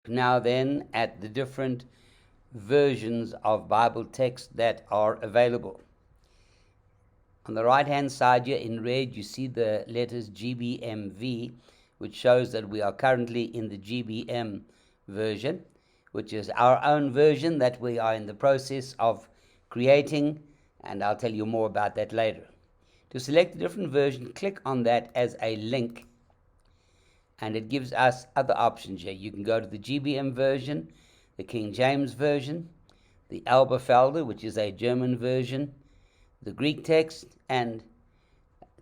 now then at the different versions of Bible text that are available. On the right hand side here in red you see the letters GBMV, which shows that we are currently in the GBM version, which is our own version that we are in the process of creating, and I'll tell you more about that later. To select a different version, click on that as a link, and it gives us other options here. You can go to the GBM version, the King James version, the Elberfelder, which is a German version, the Greek text, and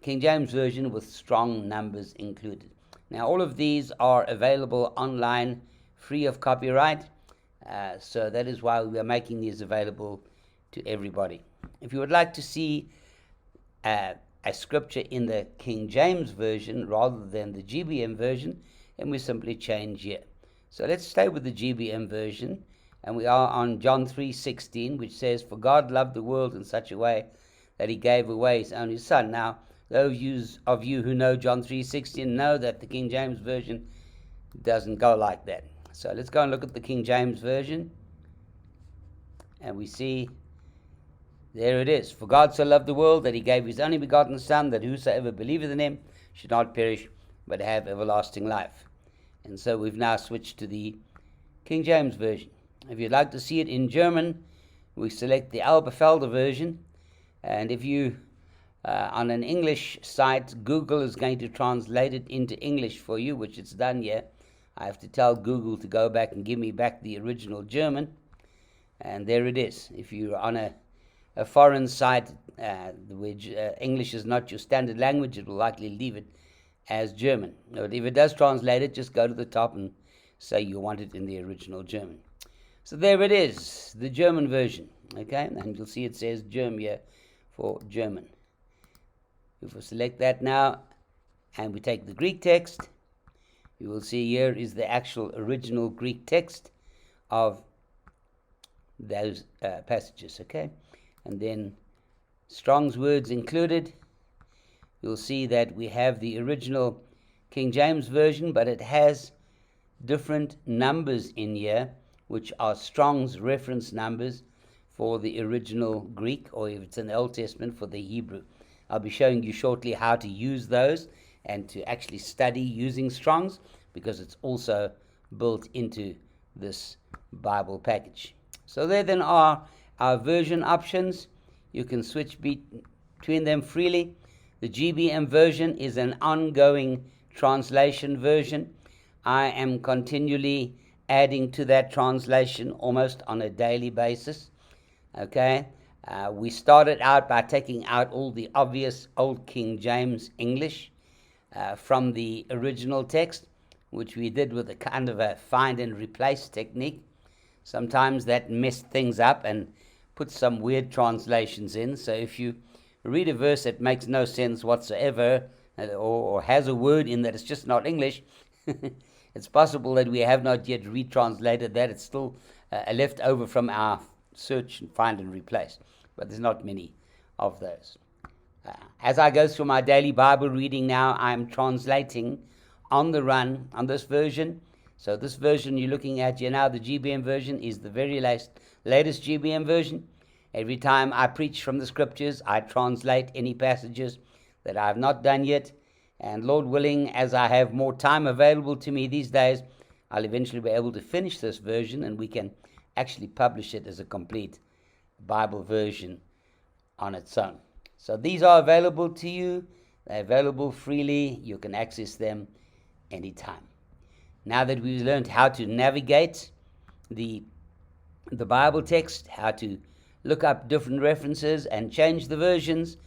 King James version with strong numbers included. Now all of these are available online, free of copyright, so that is why we are making these available to everybody. If you would like to see a scripture in the King James version rather than the GBM version, then we simply change here. So let's stay with the GBM version, and we are on John 3:16, which says, "For God loved the world in such a way that he gave away his only son." Now, those of you who know John 3:16 know that the King James version doesn't go like that. So let's go and look at the King James version, and we see there it is. "For God so loved the world that he gave his only begotten Son, that whosoever believeth in him should not perish, but have everlasting life." And so we've now switched to the King James version. If you'd like to see it in German, we select the Elberfelder version. And if you, on an English site, Google is going to translate it into English for you, which it's done here. I have to tell Google to go back and give me back the original German. And there it is. If you're on a foreign site, which English is not your standard language, it will likely leave it as German. But if it does translate it, just go to the top and say you want it in the original German. So there it is, the German version. Okay, and you'll see it says Germ here for German. If we select that now, and we take the Greek text, you will see here is the actual original Greek text of those passages, okay? And then Strong's words included. You'll see that we have the original King James version, but it has different numbers in here, which are Strong's reference numbers for the original Greek, or if it's in the Old Testament, for the Hebrew. I'll be showing you shortly how to use those and to actually study using Strong's, because it's also built into this Bible package. So there then are our version options. You can switch between them freely. The GBM version is an ongoing translation version. I am continually adding to that translation almost on a daily basis. Okay, we started out by taking out all the obvious Old King James English from the original text, which we did with a kind of a find and replace technique. Sometimes that messed things up and put some weird translations in. So if you read a verse that makes no sense whatsoever, or has a word in that it's just not English, it's possible that we have not yet retranslated that. It's still left over from our search and find and replace, but there's not many of those. As I go through my daily Bible reading now, I'm translating on the run on this version. So this version you're looking at here now, the GBM version, is the very latest GBM version. Every time I preach from the scriptures, I translate any passages that I have not done yet. And Lord willing, as I have more time available to me these days, I'll eventually be able to finish this version, and we can actually publish it as a complete Bible version on its own. So these are available to you. They're available freely. You can access them anytime. Now that we've learned how to navigate the Bible text, how to look up different references and change the versions,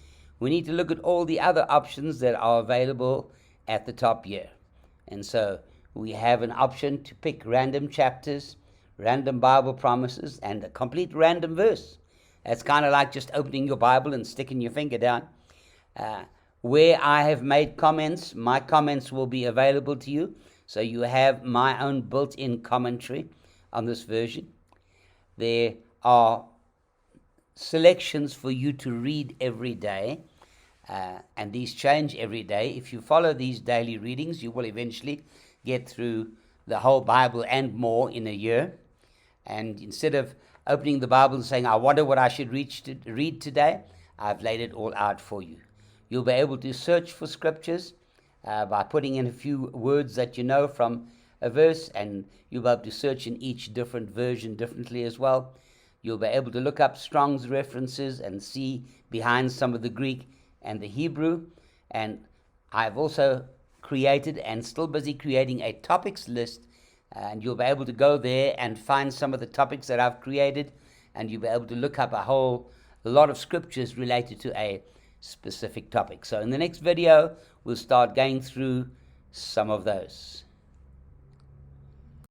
we need to look at all the other options that are available at the top here. And so we have an option to pick random chapters, random Bible promises, and a complete random verse. It's kind of like just opening your Bible and sticking your finger down. Where I have made comments, my comments will be available to you. So you have my own built-in commentary on this version. There are selections for you to read every day, and these change every day. If you follow these daily readings, you will eventually get through the whole Bible and more in a year. And instead of opening the Bible and saying, I wonder what I should read today, I've laid it all out for you. You'll be able to search for scriptures by putting in a few words that you know from a verse, and you'll be able to search in each different version differently as well. You'll be able to look up Strong's references and see behind some of the Greek and the Hebrew. And I've also created and still busy creating a topics list, and you'll be able to go there and find some of the topics that I've created, and you'll be able to look up a lot of scriptures related to a specific topic. So in the next video, we'll start going through some of those.